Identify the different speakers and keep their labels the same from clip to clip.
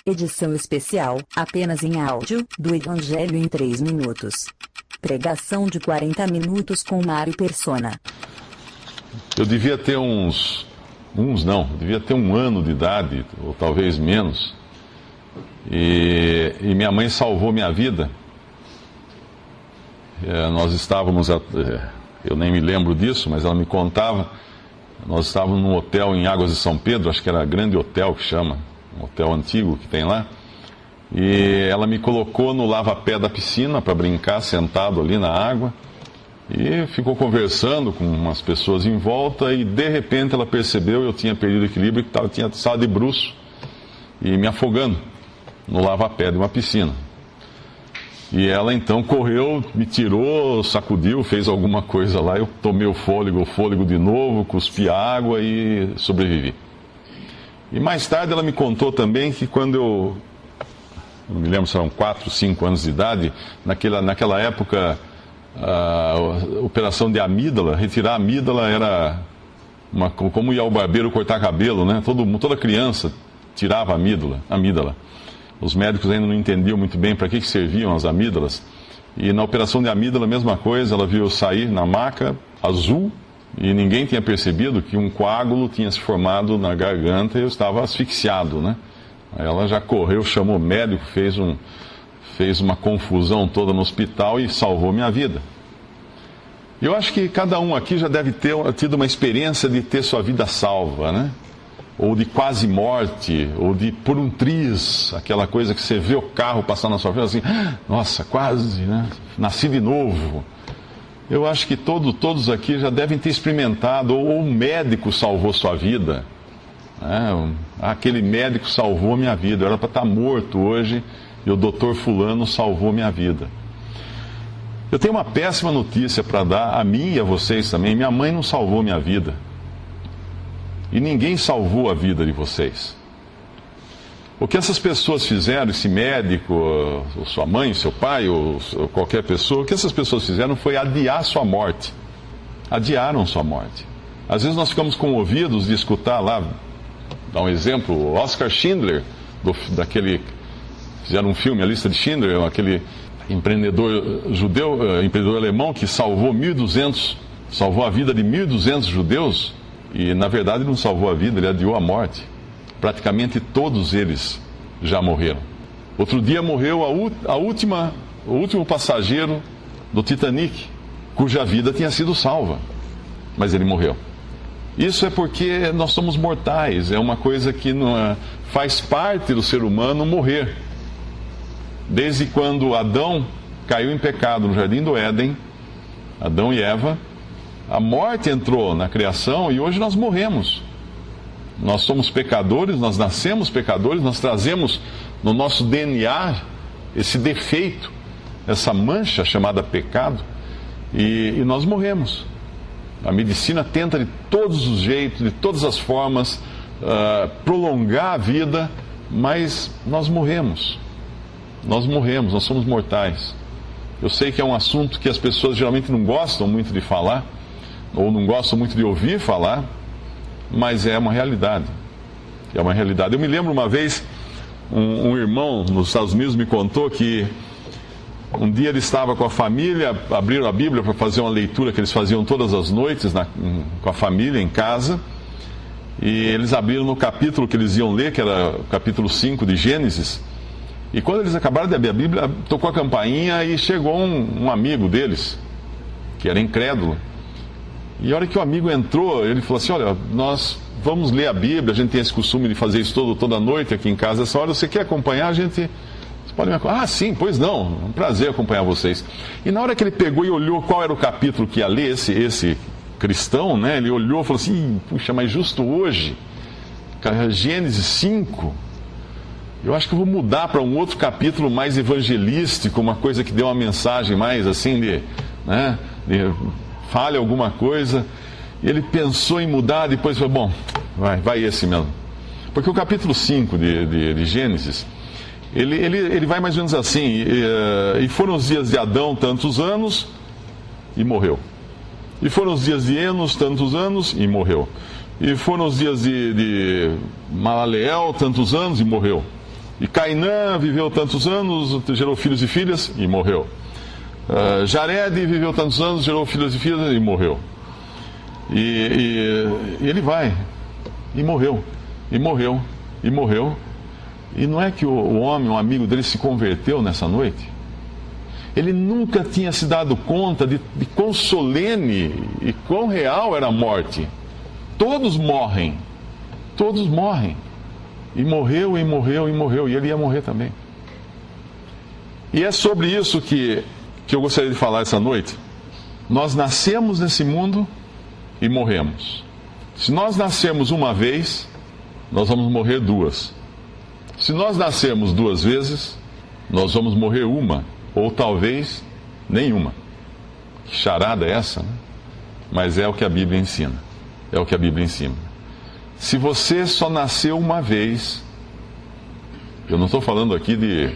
Speaker 1: Edição especial, apenas em áudio, do Evangelho em 3 minutos. Pregação de 40 minutos com Mário Persona.
Speaker 2: Eu devia ter devia ter 1 ano de idade, ou talvez menos. E minha mãe salvou minha vida. Nós estávamos, eu nem me lembro disso, mas ela me contava, nós estávamos num hotel em Águas de São Pedro, acho que era Grande Hotel que chama, um hotel antigo que tem lá, e ela me colocou no lava-pé da piscina para brincar, sentado ali na água, e ficou conversando com umas pessoas em volta, e de repente ela percebeu que eu tinha perdido o equilíbrio, que tinha estado de bruço, e me afogando no lava-pé de uma piscina. E ela então correu, me tirou, sacudiu, fez alguma coisa lá, eu tomei o fôlego de novo, cuspi a água e sobrevivi. E mais tarde ela me contou também que quando eu não me lembro se eram 4, 5 anos de idade, naquela época a operação de amígdala, retirar a amígdala era como ia ao barbeiro cortar cabelo, né? Toda criança tirava a amígdala. Os médicos ainda não entendiam muito bem para que serviam as amígdalas. E na operação de amígdala, a mesma coisa, ela viu eu sair na maca, azul, e ninguém tinha percebido que um coágulo tinha se formado na garganta e eu estava asfixiado, né? Aí ela já correu, chamou o médico, fez uma confusão toda no hospital e salvou minha vida. Eu acho que cada um aqui já deve ter tido uma experiência de ter sua vida salva, né? Ou de quase morte, ou de por um triz, aquela coisa que você vê o carro passar na sua frente assim, nossa, quase, né? Nasci de novo. Eu acho que todos aqui já devem ter experimentado, ou um médico salvou sua vida. Aquele médico salvou minha vida, eu era para estar morto hoje, e o doutor fulano salvou minha vida. Eu tenho uma péssima notícia para dar a mim e a vocês também. Minha mãe não salvou minha vida. E ninguém salvou a vida de vocês. O que essas pessoas fizeram, esse médico, ou sua mãe, seu pai, ou qualquer pessoa, o que essas pessoas fizeram foi adiar sua morte. Adiaram sua morte. Às vezes nós ficamos comovidos de escutar lá, dar um exemplo, o Oskar Schindler, fizeram um filme, A Lista de Schindler, aquele empreendedor judeu, empreendedor alemão que salvou a vida de 1.200 judeus. E, na verdade, não salvou a vida, ele adiou a morte. Praticamente todos eles já morreram. Outro dia morreu o último passageiro do Titanic, cuja vida tinha sido salva. Mas ele morreu. Isso é porque nós somos mortais. É uma coisa que faz parte do ser humano morrer. Desde quando Adão caiu em pecado no Jardim do Éden, Adão e Eva, a morte entrou na criação e hoje nós morremos. Nós somos pecadores, nós nascemos pecadores, nós trazemos no nosso DNA esse defeito, essa mancha chamada pecado, e nós morremos. A medicina tenta de todos os jeitos, de todas as formas, prolongar a vida, mas nós morremos. Nós somos mortais. Eu sei que é um assunto que as pessoas geralmente não gostam muito de falar, ou não gostam muito de ouvir falar, mas é uma realidade. É uma realidade. Eu me lembro uma vez, um irmão nos Estados Unidos me contou que um dia ele estava com a família, abriram a Bíblia para fazer uma leitura que eles faziam todas as noites com a família em casa, e eles abriram no capítulo que eles iam ler, que era o capítulo 5 de Gênesis, e quando eles acabaram de abrir a Bíblia, tocou a campainha e chegou um amigo deles, que era incrédulo. E a hora que o amigo entrou, ele falou assim, olha, nós vamos ler a Bíblia, a gente tem esse costume de fazer isso toda noite aqui em casa, essa hora você quer acompanhar, você pode me acompanhar. Ah, sim, pois não, é um prazer acompanhar vocês. E na hora que ele pegou e olhou qual era o capítulo que ia ler, esse cristão, né, ele olhou e falou assim, puxa, mas justo hoje, Gênesis 5, eu acho que eu vou mudar para um outro capítulo mais evangelístico, uma coisa que dê uma mensagem mais assim fale alguma coisa. E ele pensou em mudar, depois falou, bom, vai esse mesmo. Porque o capítulo 5 de Gênesis, ele vai mais ou menos assim, e foram os dias de Adão tantos anos, e morreu. E foram os dias de Enos tantos anos, e morreu. E foram os dias de Malaleel tantos anos, e morreu. E Cainã viveu tantos anos, gerou filhos e filhas e morreu. Jared viveu tantos anos, gerou filhos e filhas e morreu. E ele vai, e morreu, e morreu, e morreu. E não é que o homem, um amigo dele, se converteu nessa noite? Ele nunca tinha se dado conta de quão solene e quão real era a morte. Todos morrem. Todos morrem. E morreu, e morreu, e morreu. E ele ia morrer também. E é sobre isso que eu gostaria de falar essa noite. Nós nascemos nesse mundo e morremos. Se nós nascemos uma vez, nós vamos morrer duas. Se nós nascemos duas vezes, nós vamos morrer uma. Ou talvez nenhuma. Que charada é essa, né? Mas é o que a Bíblia ensina. É o que a Bíblia ensina. Se você só nasceu uma vez, eu não estou falando aqui de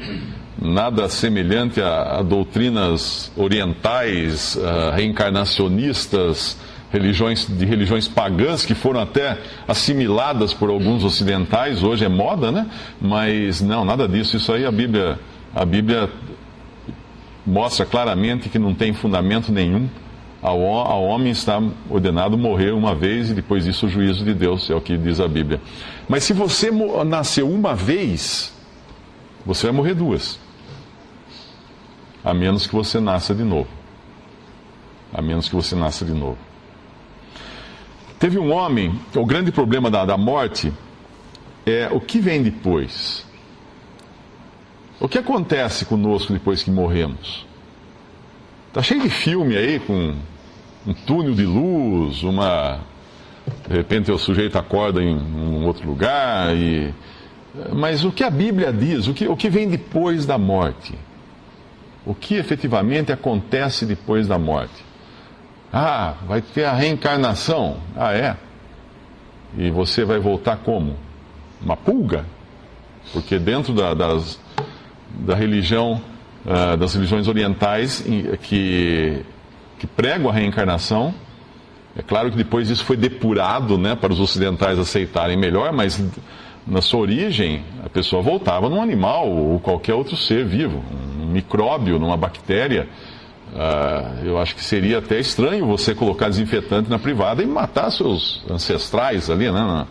Speaker 2: nada semelhante a doutrinas orientais, reencarnacionistas, religiões pagãs que foram até assimiladas por alguns ocidentais, hoje é moda, né? Mas não, nada disso. Isso aí a Bíblia mostra claramente que não tem fundamento nenhum. Ao homem está ordenado morrer uma vez e depois disso o juízo de Deus, é o que diz a Bíblia. Mas se você nasceu uma vez, você vai morrer duas. A menos que você nasça de novo. A menos que você nasça de novo. Teve um homem, o grande problema da morte é o que vem depois. O que acontece conosco depois que morremos? Está cheio de filme aí com um túnel de luz, de repente o sujeito acorda em um outro lugar. Mas o que a Bíblia diz? O que vem depois da morte? O que efetivamente acontece depois da morte? Vai ter a reencarnação. É? E você vai voltar como? Uma pulga? Porque dentro da religião, das religiões orientais que pregam a reencarnação, é claro que depois isso foi depurado, né, para os ocidentais aceitarem melhor, mas na sua origem a pessoa voltava num animal ou qualquer outro ser vivo, um micróbio, numa bactéria. Eu acho que seria até estranho você colocar desinfetante na privada e matar seus ancestrais ali, né,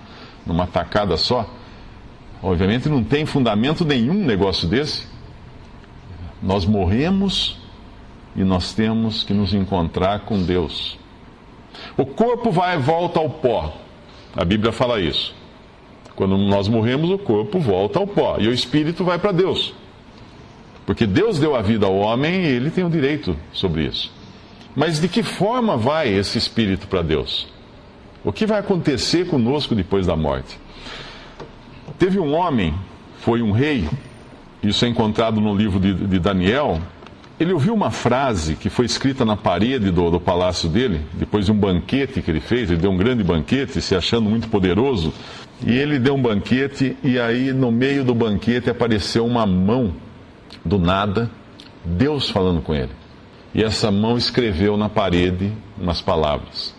Speaker 2: numa tacada só. Obviamente não tem fundamento nenhum negócio desse. Nós morremos e nós temos que nos encontrar com Deus. O corpo vai e volta ao pó. A Bíblia fala isso. Quando nós morremos, o corpo volta ao pó. E o espírito vai para Deus. Porque Deus deu a vida ao homem e ele tem o direito sobre isso. Mas de que forma vai esse espírito para Deus? O que vai acontecer conosco depois da morte? Teve um homem, foi um rei, isso é encontrado no livro de Daniel. Ele ouviu uma frase que foi escrita na parede do palácio dele, depois de um banquete que ele fez. Ele deu um grande banquete, se achando muito poderoso. E ele deu um banquete, e aí no meio do banquete apareceu uma mão, do nada, Deus falando com ele. E essa mão escreveu na parede umas palavras.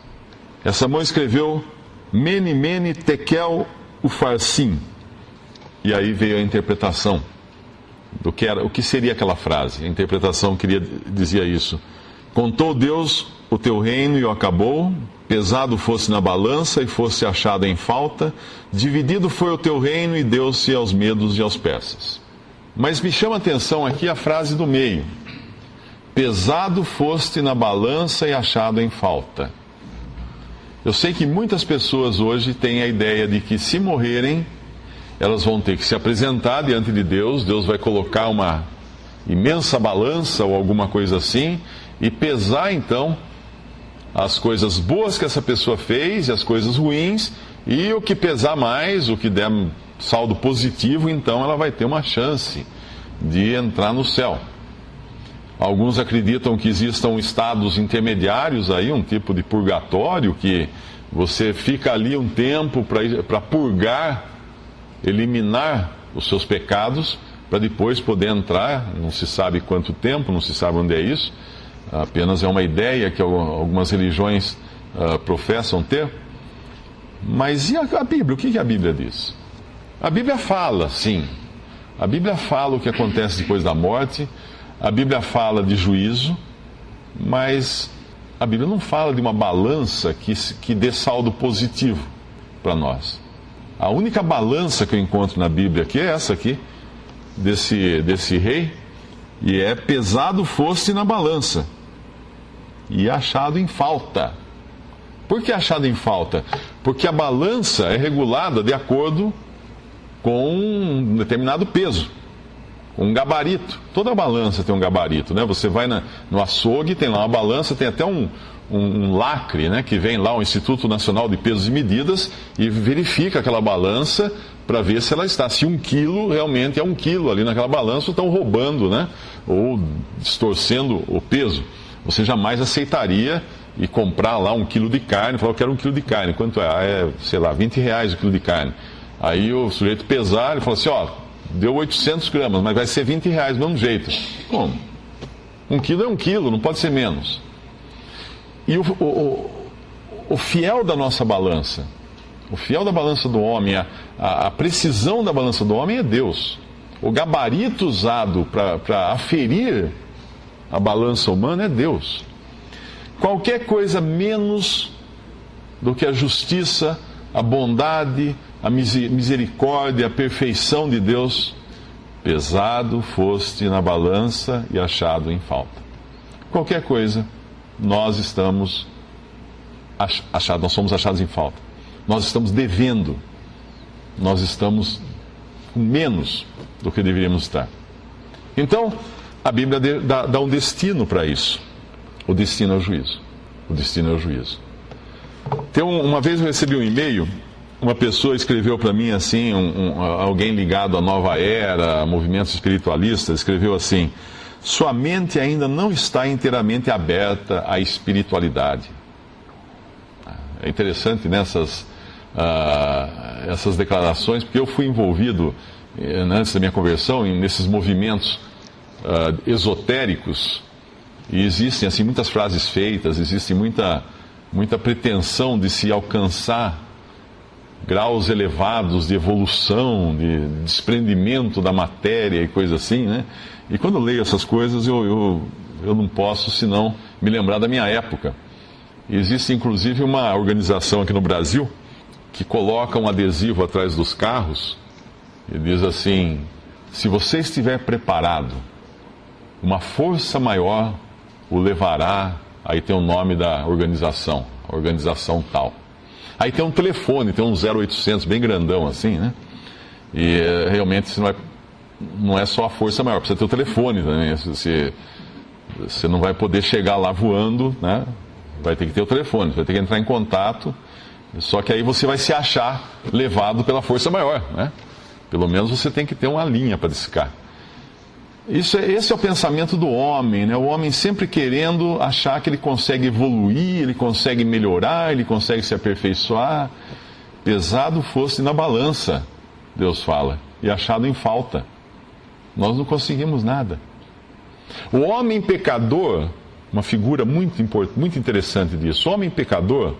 Speaker 2: Essa mão escreveu Mene, Mene, Tekel, Ufarsim. E aí veio a interpretação do que era, o que seria aquela frase. A interpretação dizia isso: contou Deus o teu reino e o acabou, pesado fosse na balança e fosse achado em falta, dividido foi o teu reino e deu-se aos medos e aos persas. Mas me chama a atenção aqui a frase do meio: pesado foste na balança e achado em falta. Eu sei que muitas pessoas hoje têm a ideia de que se morrerem, elas vão ter que se apresentar diante de Deus. Deus vai colocar uma imensa balança ou alguma coisa assim e pesar então as coisas boas que essa pessoa fez e as coisas ruins, e o que pesar mais, o que der saldo positivo, então ela vai ter uma chance de entrar no céu. Alguns acreditam que existam estados intermediários aí, um tipo de purgatório, que você fica ali um tempo para purgar, eliminar os seus pecados, para depois poder entrar. Não se sabe quanto tempo, não se sabe onde é isso, apenas é uma ideia que algumas religiões professam ter. Mas e a Bíblia? O que a Bíblia diz? A Bíblia fala, sim, A Bíblia fala o que acontece depois da morte, a Bíblia fala de juízo, mas a Bíblia não fala de uma balança que dê saldo positivo para nós. A única balança que eu encontro na Bíblia aqui é essa aqui, desse rei, e é pesado foste na balança, e achado em falta. Por que achado em falta? Porque a balança é regulada de acordo com um determinado peso, um gabarito. Toda balança tem um gabarito, né? Você vai no açougue, tem lá uma balança, tem até um lacre, né? Que vem lá, o Instituto Nacional de Pesos e Medidas, e verifica aquela balança para ver se ela está, se 1 quilo realmente é 1 quilo ali naquela balança, ou estão roubando, né? Ou distorcendo o peso. Você jamais aceitaria e comprar lá 1 quilo de carne, falar, eu quero 1 quilo de carne, quanto é? Sei lá, R$20 o quilo de carne. Aí o sujeito pesar, ele fala assim, deu 800 gramas, mas vai ser R$20 do mesmo jeito. Como? 1 quilo é 1 quilo, não pode ser menos. E o fiel da nossa balança, o fiel da balança do homem, a precisão da balança do homem é Deus. O gabarito usado para aferir a balança humana é Deus. Qualquer coisa menos do que a justiça, a bondade, a misericórdia, a perfeição de Deus, pesado foste na balança e achado em falta. Qualquer coisa, nós somos achados em falta. Nós estamos devendo. Nós estamos com menos do que deveríamos estar. Então, a Bíblia dá um destino para isso. O destino é o juízo. O destino é o juízo. Uma vez eu recebi um e-mail, uma pessoa escreveu para mim assim, alguém ligado à nova era, a movimentos espiritualistas, escreveu assim: sua mente ainda não está inteiramente aberta à espiritualidade. É interessante nessas essas declarações, porque eu fui envolvido, antes da minha conversão, nesses movimentos esotéricos, e existem assim muitas frases feitas, existe muita pretensão de se alcançar graus elevados de evolução, de desprendimento da matéria e coisa assim, né? E quando eu leio essas coisas, eu não posso senão me lembrar da minha época. Existe inclusive uma organização aqui no Brasil que coloca um adesivo atrás dos carros e diz assim: se você estiver preparado, uma força maior o levará. Aí tem o nome da organização, a organização tal. Aí tem um telefone, tem um 0800 bem grandão assim, né? E realmente não é só a força maior, precisa ter o telefone também. Você não vai poder chegar lá voando, né? Vai ter que ter o telefone, vai ter que entrar em contato. Só que aí você vai se achar levado pela força maior, né? Pelo menos você tem que ter uma linha para discar. Esse é o pensamento do homem, né? O homem sempre querendo achar que ele consegue evoluir, ele consegue melhorar, ele consegue se aperfeiçoar. Pesado fosse na balança, Deus fala, e achado em falta. Nós não conseguimos nada. O homem pecador, uma figura muito interessante disso, o homem pecador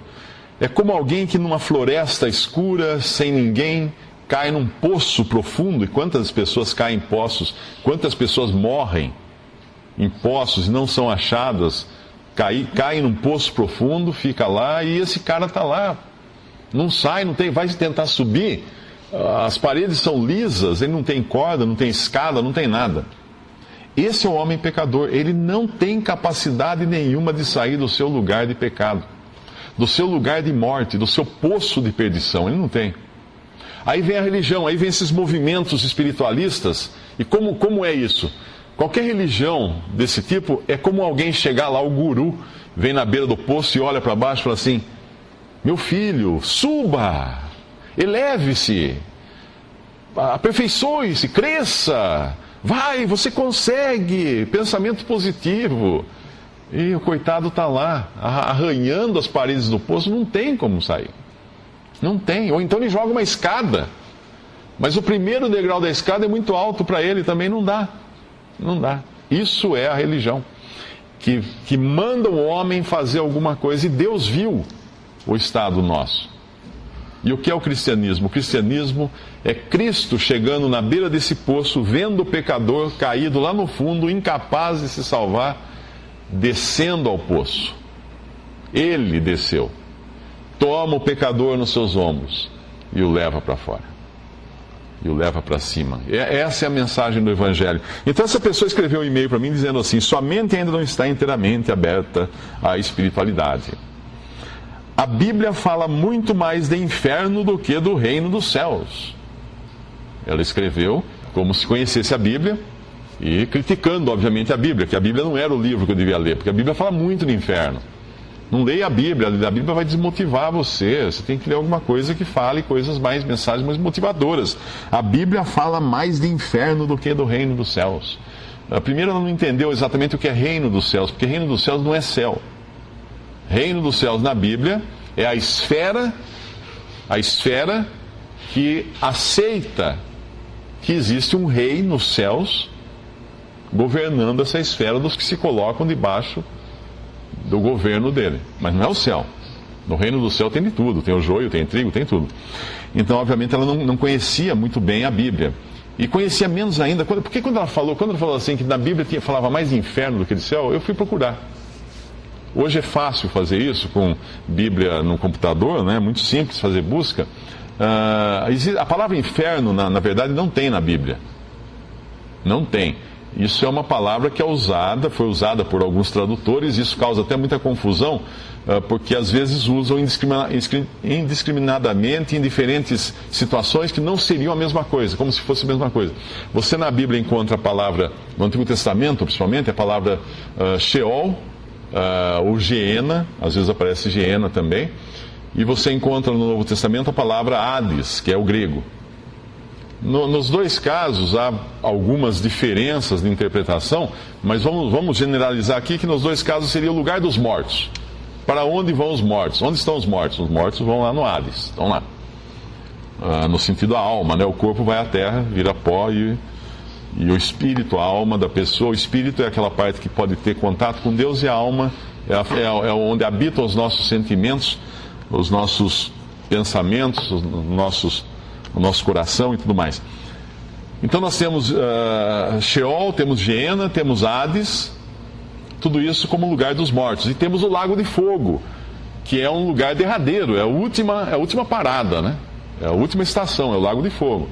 Speaker 2: é como alguém que numa floresta escura, sem ninguém, cai num poço profundo. E quantas pessoas caem em poços, quantas pessoas morrem em poços e não são achadas, caem num poço profundo, fica lá, e esse cara está lá, não sai, vai tentar subir, as paredes são lisas, ele não tem corda, não tem escada, não tem nada. Esse é o homem pecador, ele não tem capacidade nenhuma de sair do seu lugar de pecado, do seu lugar de morte, do seu poço de perdição, ele não tem. Aí vem a religião, aí vem esses movimentos espiritualistas. E como é isso? Qualquer religião desse tipo é como alguém chegar lá, o guru, vem na beira do poço e olha para baixo e fala assim: meu filho, suba, eleve-se, aperfeiçoe-se, cresça, vai, você consegue, pensamento positivo. E o coitado está lá, arranhando as paredes do poço, não tem como sair. Não tem. Ou então ele joga uma escada, mas o primeiro degrau da escada é muito alto para ele, também não dá. Não dá. Isso é a religião, que manda o homem fazer alguma coisa, e Deus viu o estado nosso. E o que é o cristianismo? O cristianismo é Cristo chegando na beira desse poço, vendo o pecador caído lá no fundo, incapaz de se salvar, descendo ao poço. Ele desceu, toma o pecador nos seus ombros e o leva para fora. E o leva para cima. Essa é a mensagem do Evangelho. Então essa pessoa escreveu um e-mail para mim dizendo assim: sua mente ainda não está inteiramente aberta à espiritualidade. A Bíblia fala muito mais de inferno do que do reino dos céus. Ela escreveu como se conhecesse a Bíblia e criticando, obviamente, a Bíblia, que a Bíblia não era o livro que eu devia ler, porque a Bíblia fala muito de inferno. Não leia a Bíblia vai desmotivar você. Você tem que ler alguma coisa que fale mensagens mais motivadoras. A Bíblia fala mais de inferno do que do reino dos céus. Primeiro, ela não entendeu exatamente o que é reino dos céus, porque reino dos céus não é céu. Reino dos céus na Bíblia é a esfera que aceita que existe um rei nos céus governando essa esfera dos que se colocam debaixo do governo dele. Mas não é o céu. No reino do céu tem de tudo. Tem o joio, tem trigo, tem tudo. Então, obviamente, ela não conhecia muito bem a Bíblia. E conhecia menos ainda. Porque quando ela falou assim, que na Bíblia falava mais de inferno do que de céu, eu fui procurar. Hoje é fácil fazer isso com Bíblia no computador, né? Muito simples fazer busca. A palavra inferno, na verdade, não tem na Bíblia. Não tem. Isso é uma palavra que foi usada por alguns tradutores, isso causa até muita confusão, porque às vezes usam indiscriminadamente em diferentes situações que não seriam a mesma coisa, como se fosse a mesma coisa. Você na Bíblia encontra a palavra, no Antigo Testamento principalmente, a palavra Sheol, ou Geena, às vezes aparece Geena também, e você encontra no Novo Testamento a palavra Hades, que é o grego. Nos dois casos há algumas diferenças de interpretação, mas vamos generalizar aqui que nos dois casos seria o lugar dos mortos. Para onde vão os mortos? Onde estão os mortos? Os mortos vão lá no Hades, estão lá. No sentido da alma, né? O corpo vai à terra, vira pó e o espírito, a alma da pessoa. O espírito é aquela parte que pode ter contato com Deus e a alma é onde habitam os nossos sentimentos, os nossos pensamentos, o nosso coração e tudo mais. Então nós temos Sheol, temos Geena, temos Hades, tudo isso como lugar dos mortos. E temos o Lago de Fogo, que é um lugar derradeiro, é a última parada, né? É a última estação, é o Lago de Fogo.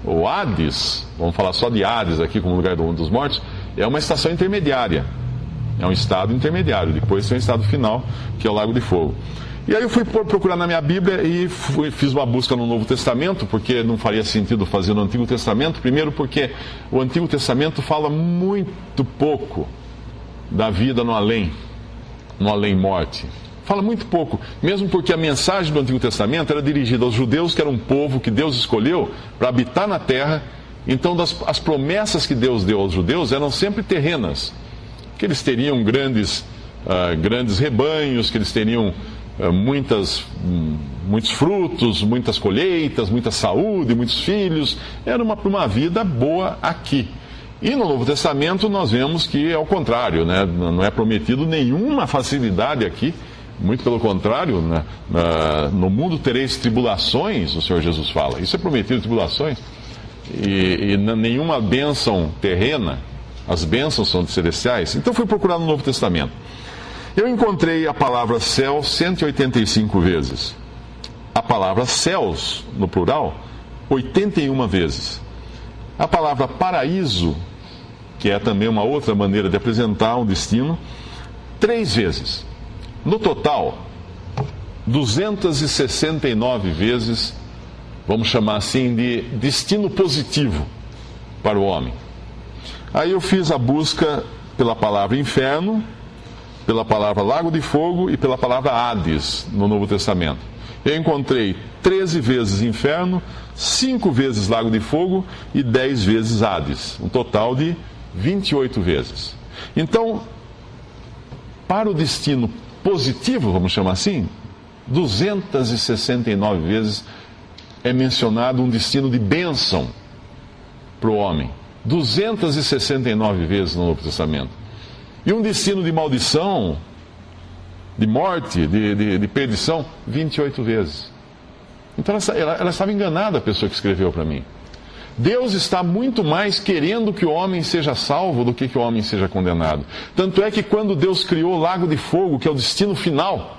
Speaker 2: O Hades, vamos falar só de Hades aqui como lugar dos mortos, é uma estação intermediária. É um estado intermediário, depois tem um estado final, que é o Lago de Fogo. E aí eu fui procurar na minha Bíblia e fiz uma busca no Novo Testamento, porque não faria sentido fazer no Antigo Testamento. Primeiro porque o Antigo Testamento fala muito pouco da vida no além-morte. Fala muito pouco, mesmo porque a mensagem do Antigo Testamento era dirigida aos judeus, que era um povo que Deus escolheu para habitar na terra. Então as promessas que Deus deu aos judeus eram sempre terrenas, que eles teriam grandes rebanhos, que eles teriam muitos frutos, muitas colheitas, muita saúde, muitos filhos. Era uma vida boa aqui. E no Novo Testamento nós vemos que é o contrário, né? Não é prometido nenhuma facilidade aqui, muito pelo contrário, né? No mundo tereis tribulações, o Senhor Jesus fala. Isso é prometido, tribulações. E nenhuma bênção terrena, as bênçãos são celestiais. Então fui procurar no Novo Testamento. Eu encontrei a palavra céu 185 vezes. A palavra céus, no plural, 81 vezes. A palavra paraíso, que é também uma outra maneira de apresentar um destino, 3 vezes. No total, 269 vezes, vamos chamar assim, de destino positivo para o homem. Aí eu fiz a busca pela palavra inferno, pela palavra Lago de Fogo e pela palavra Hades no Novo Testamento. Eu encontrei 13 vezes inferno, 5 vezes Lago de Fogo e 10 vezes Hades. Um total de 28 vezes. Então, para o destino positivo, vamos chamar assim, 269 vezes é mencionado um destino de bênção para o homem. 269 vezes no Novo Testamento. E um destino de maldição, de morte, de perdição, 28 vezes. Então ela estava enganada, a pessoa que escreveu para mim. Deus está muito mais querendo que o homem seja salvo do que o homem seja condenado. Tanto é que quando Deus criou o lago de fogo, que é o destino final,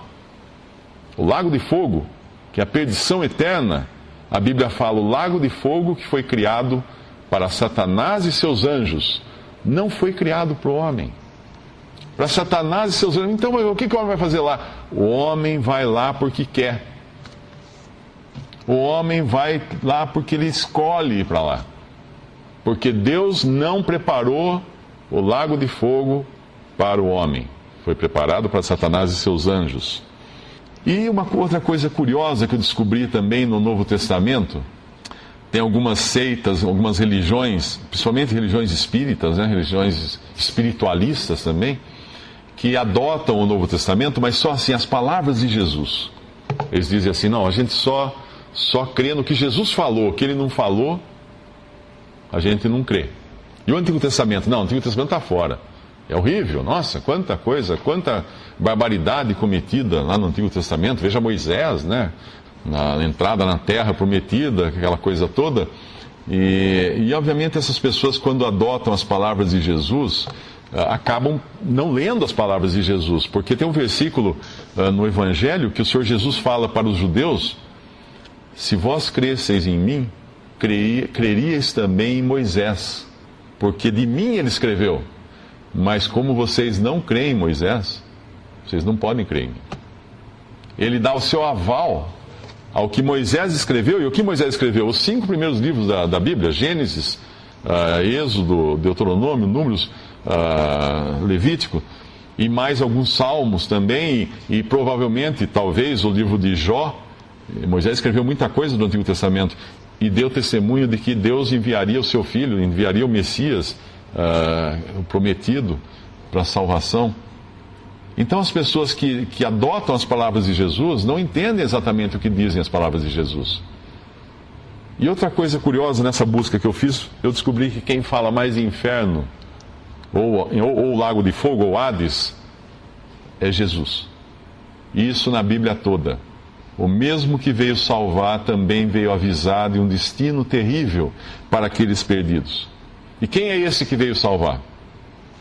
Speaker 2: o lago de fogo, que é a perdição eterna, a Bíblia fala, o lago de fogo que foi criado para Satanás e seus anjos, não foi criado para o homem. Para Satanás e seus anjos. Então, o que o homem vai fazer lá? O homem vai lá porque quer. O homem vai lá porque ele escolhe ir para lá. Porque Deus não preparou o lago de fogo para o homem. Foi preparado para Satanás e seus anjos. E uma outra coisa curiosa que eu descobri também no Novo Testamento, tem algumas seitas, algumas religiões, principalmente religiões espíritas, né, religiões espiritualistas também, que adotam o Novo Testamento, mas só assim, as palavras de Jesus. Eles dizem assim, não, a gente só crê no que Jesus falou, o que ele não falou, a gente não crê. E o Antigo Testamento? Não, o Antigo Testamento está fora. É horrível, nossa, quanta coisa, quanta barbaridade cometida lá no Antigo Testamento. Veja Moisés, né? Na entrada na terra prometida, aquela coisa toda. E obviamente essas pessoas, quando adotam as palavras de Jesus, acabam não lendo as palavras de Jesus, porque tem um versículo no Evangelho que o Senhor Jesus fala para os judeus: se vós cresceis em mim, creríeis também em Moisés, porque de mim ele escreveu. Mas como vocês não creem em Moisés, vocês não podem crer em mim. Ele dá o seu aval ao que Moisés escreveu. E o que Moisés escreveu? Os 5 primeiros livros da Bíblia: Gênesis, Êxodo, Deuteronômio, Números, Levítico, e mais alguns salmos também, e provavelmente, talvez, o livro de Jó. Moisés escreveu muita coisa do Antigo Testamento e deu testemunho de que Deus enviaria o seu filho, enviaria o Messias, o prometido, para a salvação. Então as pessoas que adotam as palavras de Jesus não entendem exatamente o que dizem as palavras de Jesus. E outra coisa curiosa nessa busca que eu fiz, eu descobri que quem fala mais em inferno, ou lago de fogo, ou Hades, é Jesus. E isso na Bíblia toda. O mesmo que veio salvar também veio avisar de um destino terrível para aqueles perdidos. E quem é esse que veio salvar?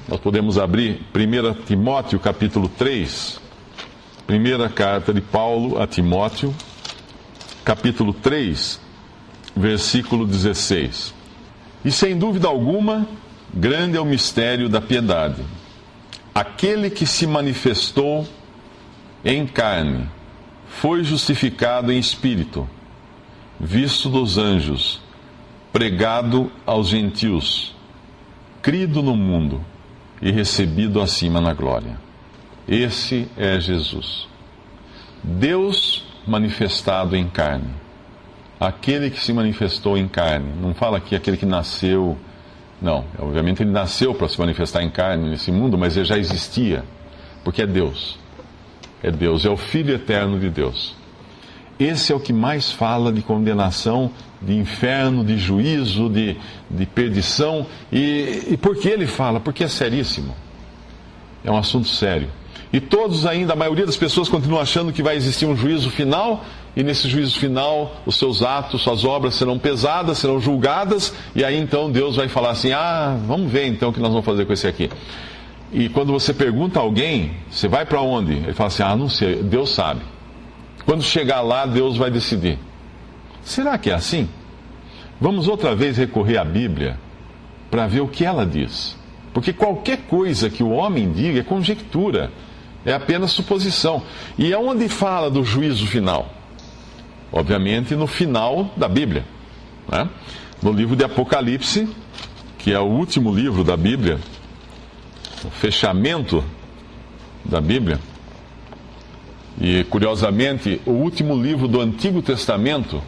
Speaker 2: Nós podemos abrir 1 Timóteo capítulo 3, primeira carta de Paulo a Timóteo, capítulo 3, versículo 16. E sem dúvida alguma, grande é o mistério da piedade. Aquele que se manifestou em carne foi justificado em espírito, visto dos anjos, pregado aos gentios, crido no mundo e recebido acima na glória. Esse é Jesus. Deus manifestado em carne. Aquele que se manifestou em carne. Não fala aqui aquele que nasceu. Não, obviamente ele nasceu para se manifestar em carne nesse mundo, mas ele já existia, porque é Deus. É Deus, é o Filho eterno de Deus. Esse é o que mais fala de condenação, de inferno, de juízo, de perdição. E por que ele fala? Porque é seríssimo. É um assunto sério. E todos ainda, a maioria das pessoas continuam achando que vai existir um juízo final, e nesse juízo final os seus atos, suas obras serão pesadas, serão julgadas, e aí então Deus vai falar assim: vamos ver então o que nós vamos fazer com esse aqui. E quando você pergunta a alguém, você vai para onde? Ele fala assim: não sei, Deus sabe. Quando chegar lá, Deus vai decidir. Será que é assim? Vamos outra vez recorrer à Bíblia para ver o que ela diz. Porque qualquer coisa que o homem diga é conjectura, é apenas suposição. E aonde fala do juízo final? Obviamente no final da Bíblia, né? No livro de Apocalipse, que é o último livro da Bíblia, o fechamento da Bíblia. E, curiosamente, o último livro do Antigo Testamento,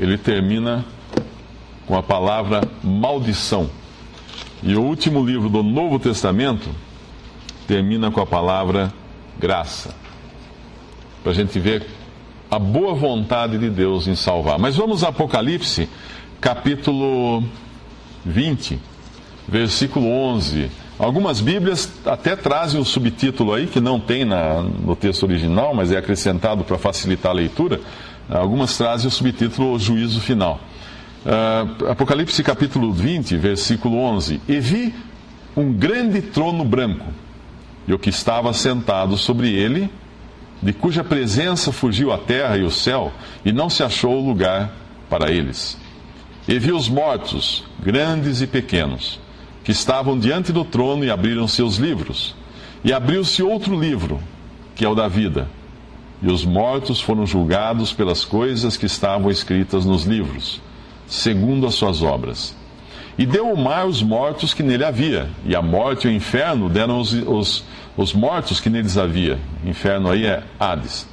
Speaker 2: ele termina com a palavra maldição. E o último livro do Novo Testamento termina com a palavra graça. Para a gente ver a boa vontade de Deus em salvar. Mas vamos a Apocalipse, capítulo 20, versículo 11 Algumas Bíblias até trazem um subtítulo aí, que não tem no texto original, mas é acrescentado para facilitar a leitura. Algumas trazem o subtítulo O Juízo Final. Apocalipse capítulo 20, versículo 11. E vi um grande trono branco, e o que estava sentado sobre ele, de cuja presença fugiu a terra e o céu, e não se achou lugar para eles. E vi os mortos, grandes e pequenos, que estavam diante do trono, e abriram seus livros. E abriu-se outro livro, que é o da vida. E os mortos foram julgados pelas coisas que estavam escritas nos livros, segundo as suas obras. E deu o mar os mortos que nele havia, e a morte e o inferno deram os mortos que neles havia. Inferno aí é Hades.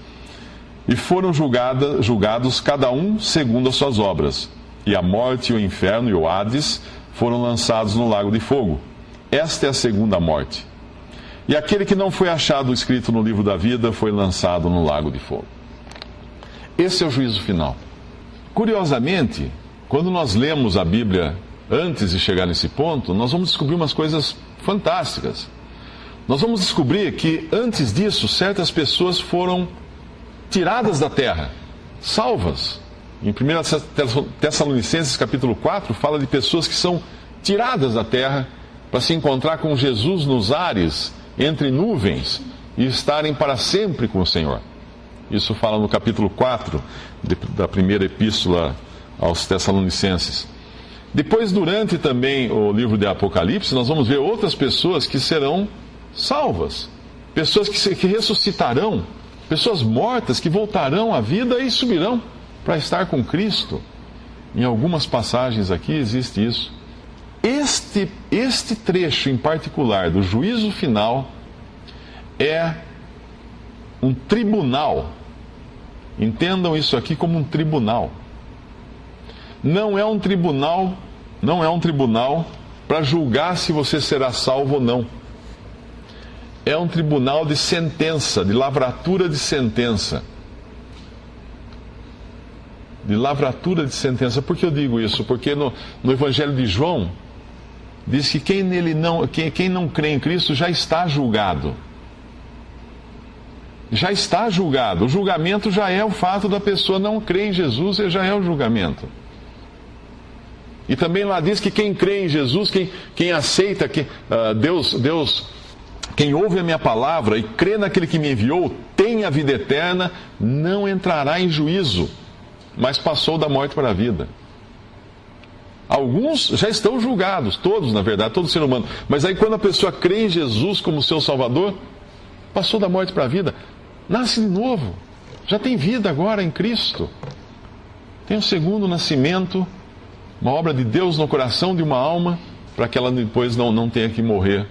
Speaker 2: E foram julgados cada um segundo as suas obras. E a morte, o inferno e o Hades foram lançados no lago de fogo. Esta é a segunda morte. E aquele que não foi achado escrito no livro da vida foi lançado no lago de fogo. Esse é o juízo final. Curiosamente, quando nós lemos a Bíblia antes de chegar nesse ponto, nós vamos descobrir umas coisas fantásticas. Nós vamos descobrir que antes disso, certas pessoas foram tiradas da terra, salvas. Em 1 Tessalonicenses capítulo 4, fala de pessoas que são tiradas da terra para se encontrar com Jesus nos ares, entre nuvens, e estarem para sempre com o Senhor. Isso fala no capítulo 4 da primeira epístola aos Tessalonicenses. Depois, durante também o livro de Apocalipse, nós vamos ver outras pessoas que serão salvas. Pessoas que ressuscitarão, pessoas mortas que voltarão à vida e subirão para estar com Cristo. Em algumas passagens aqui existe isso. Este trecho em particular do juízo final é um tribunal. Entendam isso aqui como um tribunal. Não é um tribunal para julgar se você será salvo ou não. É um tribunal de sentença, de lavratura de sentença. De lavratura de sentença. Por que eu digo isso? Porque no Evangelho de João, diz que quem não crê em Cristo já está julgado. Já está julgado. O julgamento já é o fato da pessoa não crer em Jesus, já é o julgamento. E também lá diz que quem crê em Jesus, quem aceita que Deus, quem ouve a minha palavra e crê naquele que me enviou, tem a vida eterna, não entrará em juízo, mas passou da morte para a vida. Alguns já estão julgados, todos na verdade, todo ser humano. Mas aí quando a pessoa crê em Jesus como seu Salvador, passou da morte para a vida, nasce de novo, já tem vida agora em Cristo. Tem um segundo nascimento, uma obra de Deus no coração de uma alma, para que ela depois não tenha que morrer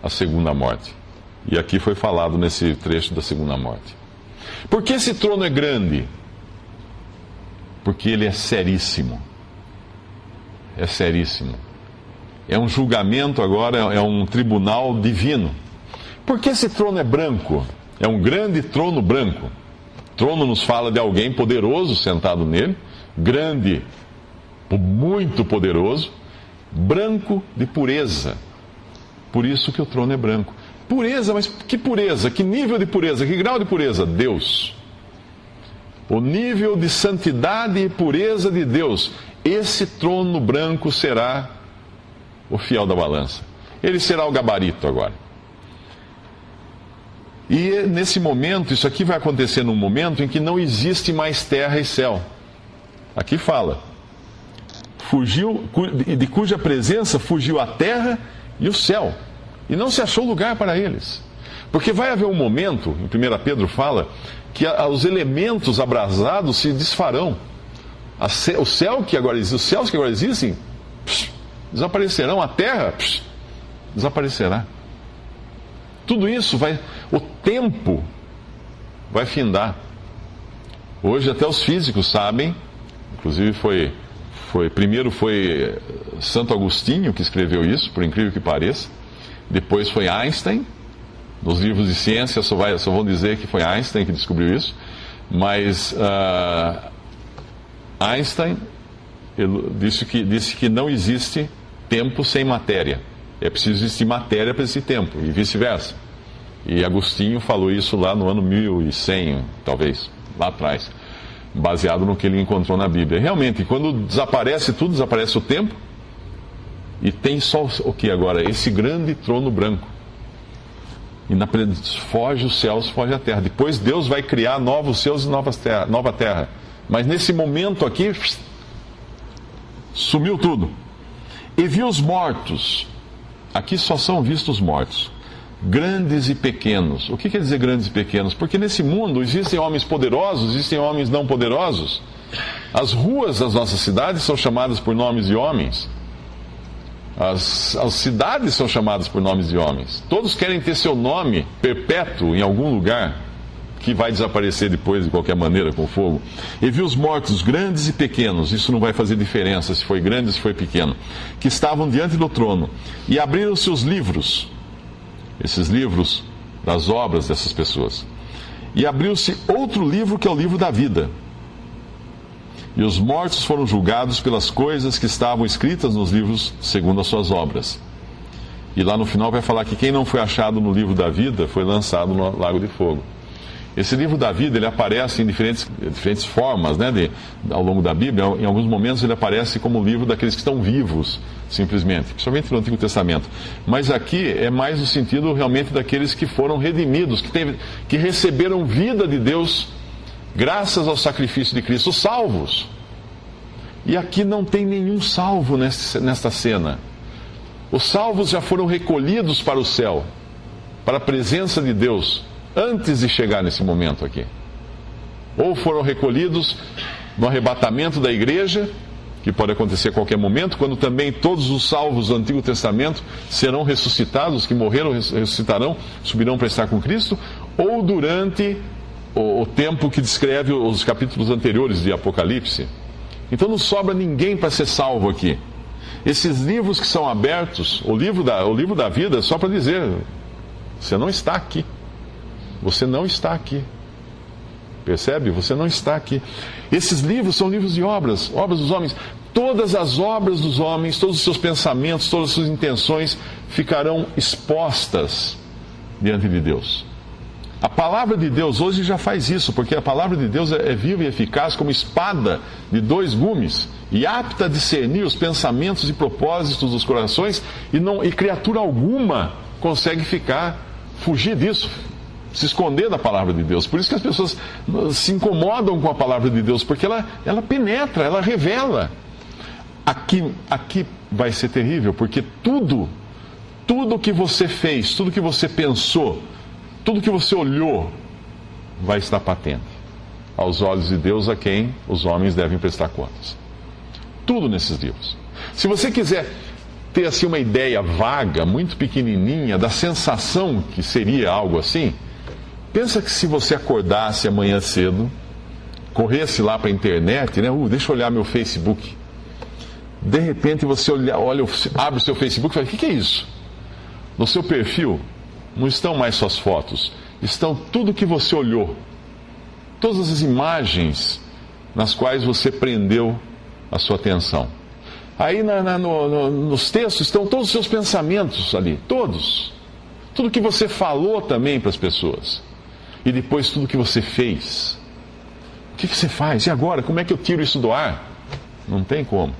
Speaker 2: a segunda morte. E aqui foi falado nesse trecho da segunda morte. Por que esse trono é grande? Porque ele é seríssimo. É seríssimo. É um julgamento agora, é um tribunal divino. Por que esse trono é branco? É um grande trono branco. Trono nos fala de alguém poderoso sentado nele, grande, muito poderoso, branco de pureza. Por isso que o trono é branco. Pureza, mas que pureza? Que nível de pureza? Que grau de pureza? Deus. O nível de santidade e pureza de Deus. Esse trono branco será o fiel da balança. Ele será o gabarito agora. E nesse momento, isso aqui vai acontecer num momento em que não existe mais terra e céu. Aqui fala, de cuja presença fugiu a terra e o céu, e não se achou lugar para eles. Porque vai haver um momento, em 1 Pedro fala, que os elementos abrasados se desfarão. Os céus que agora existem, desaparecerão, a terra desaparecerá. Tudo isso o tempo vai findar. Hoje até os físicos sabem, inclusive primeiro foi Santo Agostinho que escreveu isso, por incrível que pareça. Depois foi Einstein. Nos livros de ciência só vão dizer que foi Einstein que descobriu isso. Mas Einstein disse que não existe tempo sem matéria. É preciso existir matéria para esse tempo, e vice-versa. E Agostinho falou isso lá no ano 1100, talvez, lá atrás, baseado no que ele encontrou na Bíblia. Realmente, quando desaparece tudo, desaparece o tempo, e tem só o que agora? Esse grande trono branco. E foge os céus, foge a terra. Depois Deus vai criar novos céus e nova terra. Mas nesse momento aqui, sumiu tudo. E viu os mortos. Aqui só são vistos mortos. Grandes e pequenos. O que quer dizer grandes e pequenos? Porque nesse mundo existem homens poderosos, existem homens não poderosos. As ruas das nossas cidades são chamadas por nomes de homens. As cidades são chamadas por nomes de homens. Todos querem ter seu nome perpétuo em algum lugar, que vai desaparecer depois de qualquer maneira com fogo. E viu os mortos, grandes e pequenos, isso não vai fazer diferença se foi grande ou se foi pequeno, que estavam diante do trono. E abriram-se os livros, esses livros das obras dessas pessoas. E abriu-se outro livro, que é o livro da vida. E os mortos foram julgados pelas coisas que estavam escritas nos livros segundo as suas obras. E lá no final vai falar que quem não foi achado no livro da vida foi lançado no lago de fogo. Esse livro da vida, ele aparece em diferentes formas, né, ao longo da Bíblia. Em alguns momentos ele aparece como o livro daqueles que estão vivos, simplesmente, principalmente no Antigo Testamento. Mas aqui é mais no sentido realmente daqueles que foram redimidos, que receberam vida de Deus graças ao sacrifício de Cristo, os salvos. E aqui não tem nenhum salvo nesta cena. Os salvos já foram recolhidos para o céu, para a presença de Deus, antes de chegar nesse momento aqui. Ou foram recolhidos no arrebatamento da igreja, que pode acontecer a qualquer momento, quando também todos os salvos do Antigo Testamento serão ressuscitados, que morreram ressuscitarão, subirão para estar com Cristo, ou durante o tempo que descreve os capítulos anteriores de Apocalipse. Então não sobra ninguém para ser salvo aqui. Esses livros que são abertos, o livro da vida, é só para dizer, você não está aqui. Você não está aqui. Percebe? Você não está aqui. Esses livros são livros de obras dos homens. Todas as obras dos homens, todos os seus pensamentos, todas as suas intenções ficarão expostas diante de Deus. A palavra de Deus hoje já faz isso, porque a palavra de Deus é viva e eficaz como espada de 2 gumes, e apta a discernir os pensamentos e propósitos dos corações, e criatura alguma consegue fugir disso, se esconder da palavra de Deus. Por isso que as pessoas se incomodam com a palavra de Deus, porque ela penetra, ela revela. Aqui vai ser terrível, porque tudo que você fez, tudo que você pensou, tudo que você olhou, vai estar patente aos olhos de Deus, a quem os homens devem prestar contas. Tudo nesses livros. Se você quiser ter assim uma ideia vaga, muito pequenininha, da sensação que seria algo assim, pensa que se você acordasse amanhã cedo, corresse lá para a internet, né? Deixa eu olhar meu Facebook. De repente você abre o seu Facebook e fala, o que é isso? No seu perfil não estão mais suas fotos, estão tudo que você olhou, todas as imagens nas quais você prendeu a sua atenção. Aí nos textos estão todos os seus pensamentos ali, todos. Tudo que você falou também para as pessoas. E depois tudo que você fez. O que você faz? E agora? Como é que eu tiro isso do ar? Não tem como.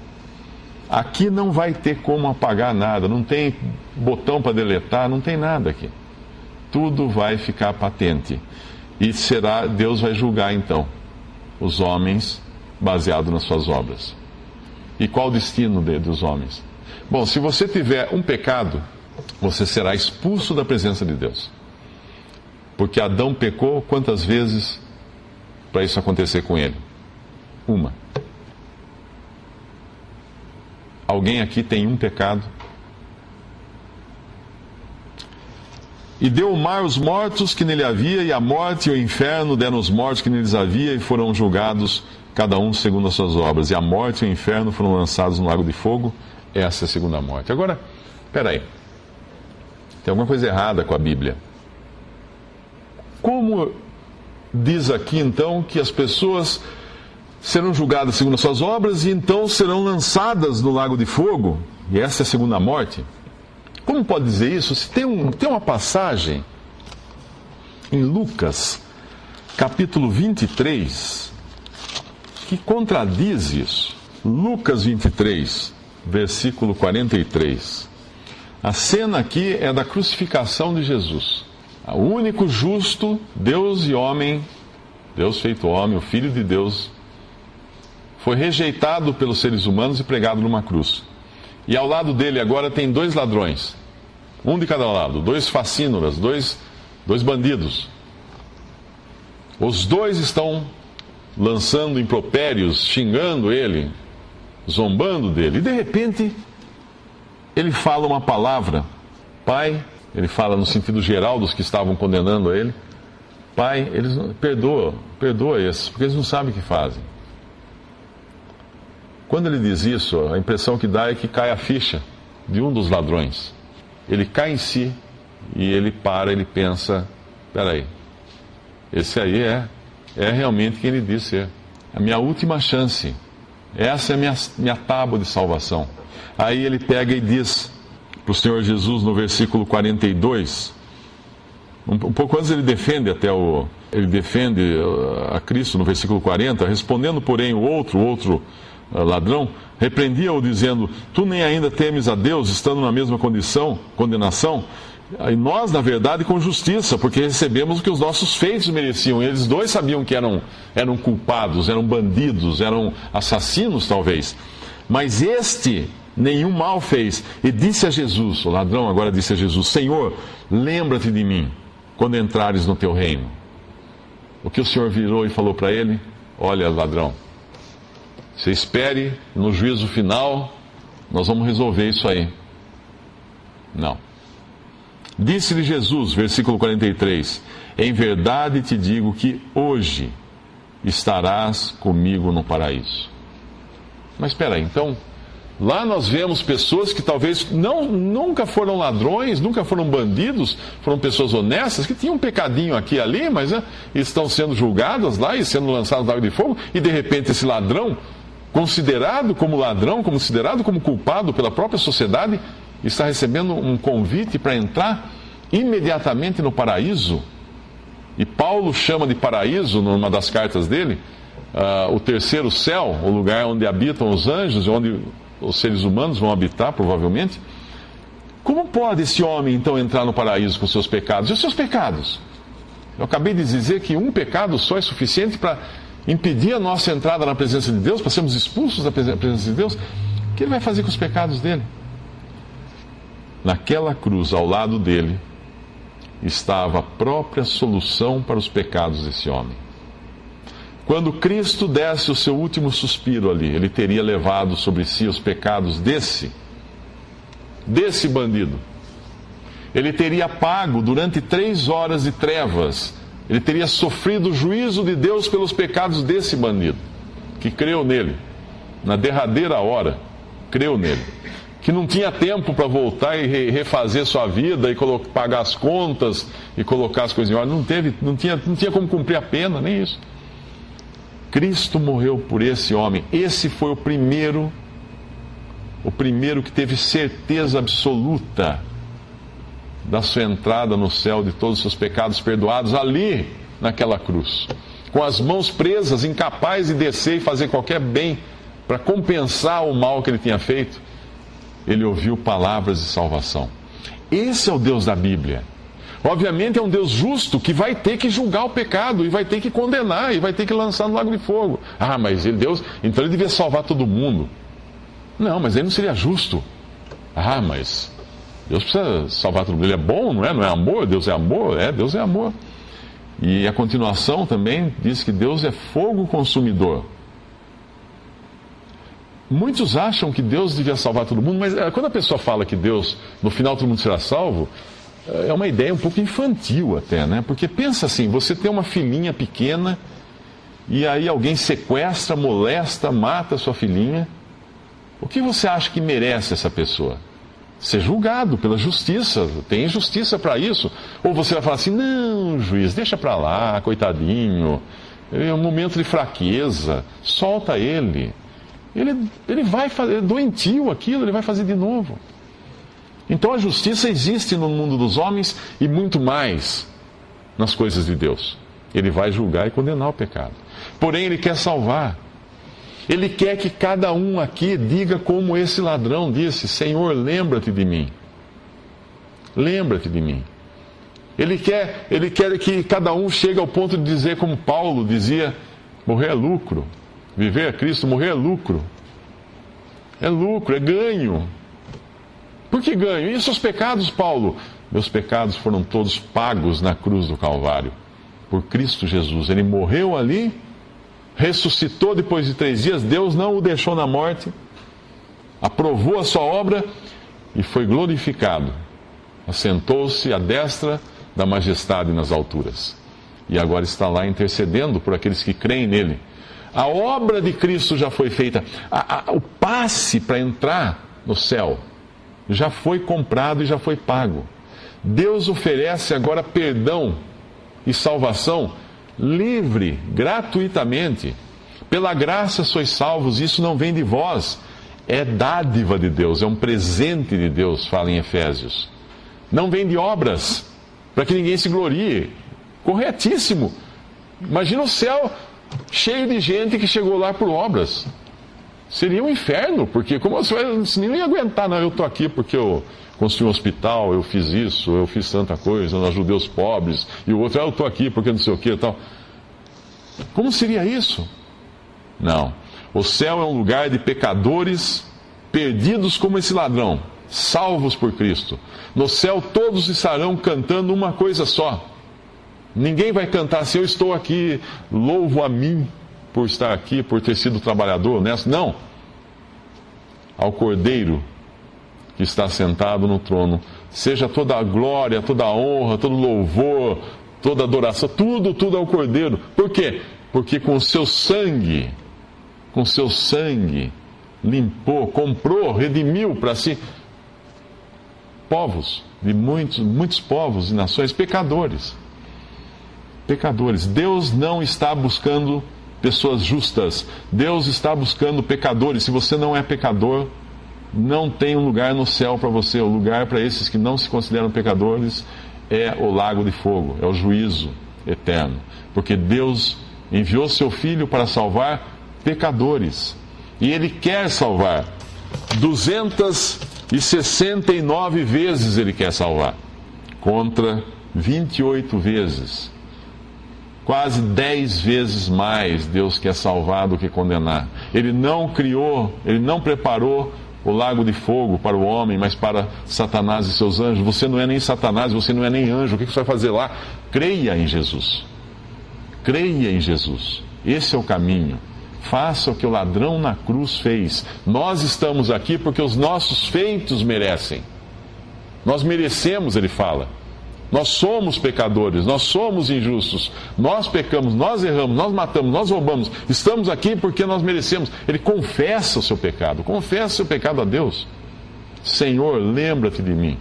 Speaker 2: Aqui não vai ter como apagar nada, não tem botão para deletar, não tem nada aqui. Tudo vai ficar patente. E Deus vai julgar então os homens baseado nas suas obras. E qual o destino dos homens? Bom, se você tiver um pecado, você será expulso da presença de Deus. Porque Adão pecou quantas vezes para isso acontecer com ele? Uma. Alguém aqui tem um pecado? E deu o mar os mortos que nele havia, e a morte e o inferno deram os mortos que neles havia, e foram julgados cada um segundo as suas obras. E a morte e o inferno foram lançados no lago de fogo. Essa é a segunda morte. Agora, espera aí. Tem alguma coisa errada com a Bíblia. Como diz aqui então que as pessoas serão julgadas segundo as suas obras e então serão lançadas no lago de fogo? E essa é a segunda morte. Como pode dizer isso? Se tem uma passagem em Lucas, capítulo 23, que contradiz isso. Lucas 23, versículo 43. A cena aqui é da crucificação de Jesus. O único justo, Deus e homem, Deus feito homem, o Filho de Deus, foi rejeitado pelos seres humanos e pregado numa cruz. E ao lado dele agora tem 2 ladrões, um de cada lado, 2 facínoras, dois bandidos. Os 2 estão lançando impropérios, xingando ele, zombando dele. E de repente, ele fala uma palavra. Pai, ele fala no sentido geral dos que estavam condenando ele. Pai, eles perdoa esses, porque eles não sabem o que fazem. Quando ele diz isso, a impressão que dá é que cai a ficha de um dos ladrões. Ele cai em si e ele pensa, peraí, esse aí é realmente quem ele diz ser. A minha última chance. Essa é a minha tábua de salvação. Aí ele pega e diz para o Senhor Jesus no versículo 42, um pouco antes ele defende a Cristo no versículo 40, respondendo porém o outro ladrão, repreendia-o dizendo, tu nem ainda temes a Deus, estando na mesma condenação, e nós, na verdade, com justiça, porque recebemos o que os nossos feitos mereciam. E eles 2 sabiam que eram culpados, eram bandidos, eram assassinos talvez, mas este nenhum mal fez. E disse a Jesus, o ladrão agora disse a Jesus, Senhor, lembra-te de mim quando entrares no teu reino. O que o Senhor virou e falou para ele? Olha, ladrão, você espere no juízo final, nós vamos resolver isso aí. Não. Disse-lhe Jesus, versículo 43, em verdade te digo que hoje estarás comigo no paraíso. Mas espera aí, então, lá nós vemos pessoas que talvez nunca foram ladrões, nunca foram bandidos, foram pessoas honestas, que tinham um pecadinho aqui e ali, mas estão sendo julgadas lá e sendo lançadas na água de fogo, e de repente esse ladrão, considerado como ladrão, considerado como culpado pela própria sociedade, está recebendo um convite para entrar imediatamente no paraíso. E Paulo chama de paraíso, numa das cartas dele, o terceiro céu, o lugar onde habitam os anjos, onde os seres humanos vão habitar, provavelmente. Como pode esse homem, então, entrar no paraíso com seus pecados? E os seus pecados? Eu acabei de dizer que um pecado só é suficiente para impedir a nossa entrada na presença de Deus, para sermos expulsos da presença de Deus. O que ele vai fazer com os pecados dele? Naquela cruz, ao lado dele, estava a própria solução para os pecados desse homem. Quando Cristo desse o seu último suspiro ali, ele teria levado sobre si os pecados desse bandido. Ele teria pago durante 3 horas de trevas. Ele teria sofrido o juízo de Deus pelos pecados desse bandido, que creu nele, na derradeira hora, creu nele. Que não tinha tempo para voltar e refazer sua vida e pagar as contas e colocar as coisas em ordem. Não tinha como cumprir a pena, nem isso. Cristo morreu por esse homem. Esse foi o primeiro que teve certeza absoluta da sua entrada no céu, de todos os seus pecados perdoados, ali naquela cruz, com as mãos presas, incapaz de descer e fazer qualquer bem para compensar o mal que ele tinha feito. Ele ouviu palavras de salvação. Esse é o Deus da Bíblia. Obviamente é um Deus justo que vai ter que julgar o pecado e vai ter que condenar e vai ter que lançar no lago de fogo. Ah, mas Deus, então ele devia salvar todo mundo. Não, mas ele não seria justo. Ah, mas Deus precisa salvar todo mundo. Ele é bom, não é? Não é amor? Deus é amor? É, Deus é amor. E a continuação também diz que Deus é fogo consumidor. Muitos acham que Deus devia salvar todo mundo, mas quando a pessoa fala que Deus, no final todo mundo será salvo, é uma ideia um pouco infantil até, né? Porque pensa assim, você tem uma filhinha pequena e aí alguém sequestra, molesta, mata a sua filhinha. O que você acha que merece essa pessoa? Ser julgado pela justiça, tem justiça para isso. Ou você vai falar assim, não, juiz, deixa para lá, coitadinho, é um momento de fraqueza, solta ele. Ele vai fazer, é doentio aquilo, ele vai fazer de novo. Então a justiça existe no mundo dos homens e muito mais nas coisas de Deus. Ele vai julgar e condenar o pecado. Porém, Ele quer salvar. Ele quer que cada um aqui diga como esse ladrão disse: Senhor, lembra-te de mim. Lembra-te de mim. Ele quer que cada um chegue ao ponto de dizer como Paulo dizia: morrer é lucro. Viver é Cristo, morrer é lucro. É lucro, é ganho. Por que ganho? E seus pecados, Paulo? Meus pecados foram todos pagos na cruz do Calvário. Por Cristo Jesus. Ele morreu ali, ressuscitou depois de 3 dias, Deus não o deixou na morte, aprovou a sua obra e foi glorificado. Assentou-se à destra da majestade nas alturas. E agora está lá intercedendo por aqueles que creem nele. A obra de Cristo já foi feita. O passe para entrar no céu já foi comprado e já foi pago. Deus oferece agora perdão e salvação livre, gratuitamente. Pela graça sois salvos, isso não vem de vós, é dádiva de Deus, é um presente de Deus, fala em Efésios. Não vem de obras, para que ninguém se glorie. Corretíssimo. Imagina o céu cheio de gente que chegou lá por obras. Seria um inferno, porque como você nem ia aguentar, não, eu estou aqui porque eu construí um hospital, eu fiz isso, eu fiz tanta coisa, eu ajudei os pobres, e o outro, eu estou aqui porque não sei o que e tal. Como seria isso? Não. O céu é um lugar de pecadores perdidos como esse ladrão, salvos por Cristo. No céu todos estarão cantando uma coisa só. Ninguém vai cantar assim: eu estou aqui, louvo a mim por estar aqui, por ter sido trabalhador honesto. Não. Ao Cordeiro que está sentado no trono, seja toda a glória, toda a honra, todo louvor, toda adoração, tudo ao Cordeiro. Por quê? Porque com o seu sangue, limpou, comprou, redimiu para si povos, de muitos povos e nações, pecadores. Deus não está buscando pessoas justas. Deus está buscando pecadores. Se você não é pecador, não tem um lugar no céu para você. O lugar para esses que não se consideram pecadores é o lago de fogo, é o juízo eterno. Porque Deus enviou seu Filho para salvar pecadores. E Ele quer salvar. 269 vezes Ele quer salvar. Contra 28 vezes. Quase 10 vezes mais Deus quer salvar do que condenar. Ele não preparou o lago de fogo para o homem, mas para Satanás e seus anjos. Você não é nem Satanás, você não é nem anjo. O que você vai fazer lá? Creia em Jesus. Creia em Jesus. Esse é o caminho. Faça o que o ladrão na cruz fez. Nós estamos aqui porque os nossos feitos merecem. Nós merecemos, ele fala. Nós somos pecadores, nós somos injustos, nós pecamos, nós erramos, nós matamos, nós roubamos. Estamos aqui porque nós merecemos. Ele confessa o seu pecado a Deus. Senhor, lembra-te de mim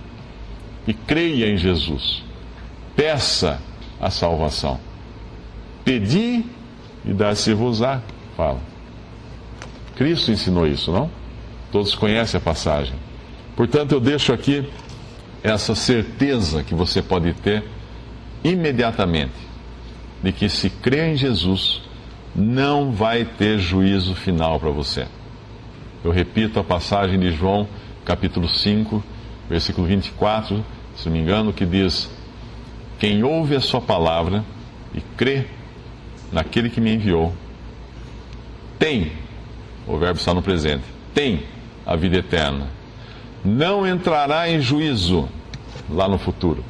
Speaker 2: e creia em Jesus. Peça a salvação. Pedi e dar-se-vos-á, fala. Cristo ensinou isso, não? Todos conhecem a passagem. Portanto, eu deixo aqui essa certeza que você pode ter imediatamente, de que se crê em Jesus, não vai ter juízo final para você. Eu repito a passagem de João, capítulo 5, versículo 24, se não me engano, que diz: quem ouve a sua palavra e crê naquele que me enviou, tem, o verbo está no presente, tem a vida eterna. Não entrará em juízo lá no futuro,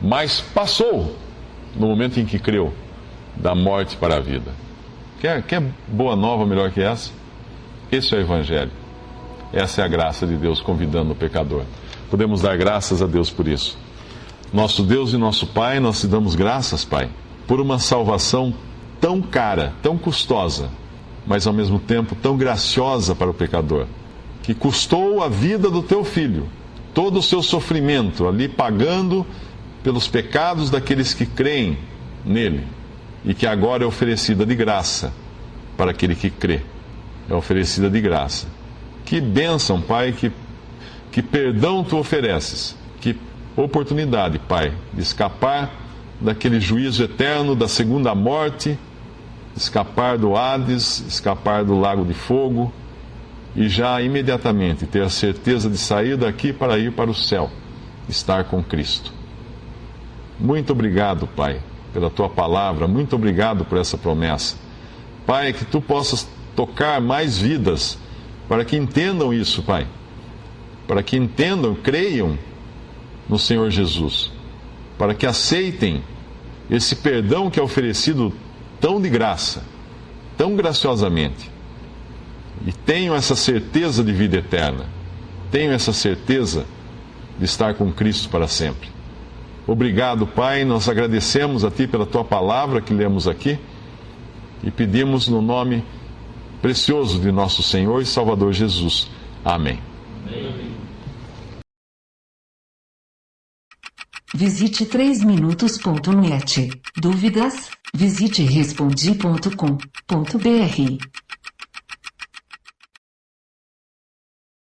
Speaker 2: mas passou, no momento em que creu, da morte para a vida. Quer boa nova melhor que essa? Esse é o Evangelho. Essa é a graça de Deus convidando o pecador. Podemos dar graças a Deus por isso. Nosso Deus e nosso Pai, nós te damos graças, Pai, por uma salvação tão cara, tão custosa, mas ao mesmo tempo tão graciosa para o pecador, que custou a vida do teu filho, todo o seu sofrimento ali, pagando pelos pecados daqueles que creem nele, e que agora é oferecida de graça para aquele que crê. É oferecida de graça. Que bênção, Pai, que Que perdão tu ofereces, que oportunidade, Pai, de escapar daquele juízo eterno, da segunda morte, escapar do Hades, escapar do lago de fogo e já imediatamente ter a certeza de sair daqui para ir para o céu, estar com Cristo. Muito obrigado, Pai, pela tua palavra, muito obrigado por essa promessa. Pai, que tu possas tocar mais vidas para que entendam isso, Pai, para que entendam, creiam no Senhor Jesus, para que aceitem esse perdão que é oferecido tão de graça, tão graciosamente, e tenham essa certeza de vida eterna, tenham essa certeza de estar com Cristo para sempre. Obrigado, Pai, nós agradecemos a Ti pela Tua palavra que lemos aqui e pedimos no nome precioso de nosso Senhor e Salvador Jesus. Amém.
Speaker 3: Visite 3minutos.net. Dúvidas? Visite respondi.com.br.